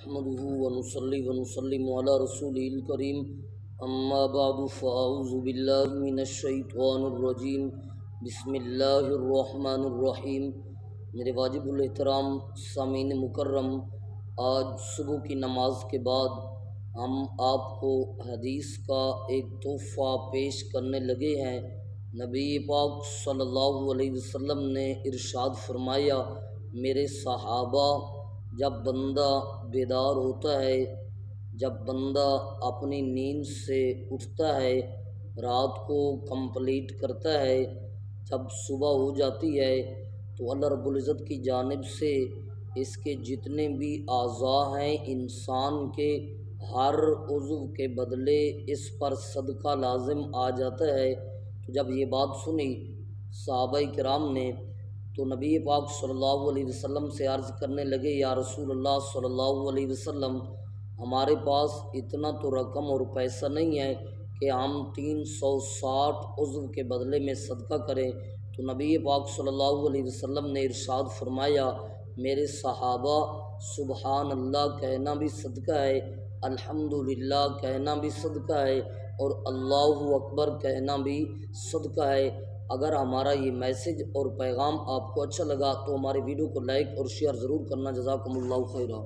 نحمده ونصلي ونسلم على رسوله الكريم اما بعد فاعوذ بالله من الشیطان الرجیم بسم اللہ الرحمن الرحیم۔ میرے واجب الاحترام سامعین مکرم، آج صبح کی نماز کے بعد ہم آپ کو حدیث کا ایک تحفہ پیش کرنے لگے ہیں۔ نبی پاک صلی اللہ علیہ وسلم نے ارشاد فرمایا، میرے صحابہ، جب بندہ بیدار ہوتا ہے، جب بندہ اپنی نیند سے اٹھتا ہے، رات کو کمپلیٹ کرتا ہے، جب صبح ہو جاتی ہے تو اللہ رب العزت کی جانب سے اس کے جتنے بھی اعضاء ہیں انسان کے، ہر عضو کے بدلے اس پر صدقہ لازم آ جاتا ہے۔ تو جب یہ بات سنی صحابہ کرام نے تو نبی پاک صلی اللہ علیہ وسلم سے عرض کرنے لگے، یا رسول اللہ صلی اللہ علیہ وسلم، ہمارے پاس اتنا تو رقم اور پیسہ نہیں ہے کہ ہم 360 عضو کے بدلے میں صدقہ کریں۔ تو نبی پاک صلی اللہ علیہ وسلم نے ارشاد فرمایا، میرے صحابہ، سبحان اللہ کہنا بھی صدقہ ہے، الحمدللہ کہنا بھی صدقہ ہے، اور اللہ اکبر کہنا بھی صدقہ ہے۔ اگر ہمارا یہ میسج اور پیغام آپ کو اچھا لگا تو ہمارے ویڈیو کو لائک اور شیئر ضرور کرنا۔ جزاکم اللہ خیرہ۔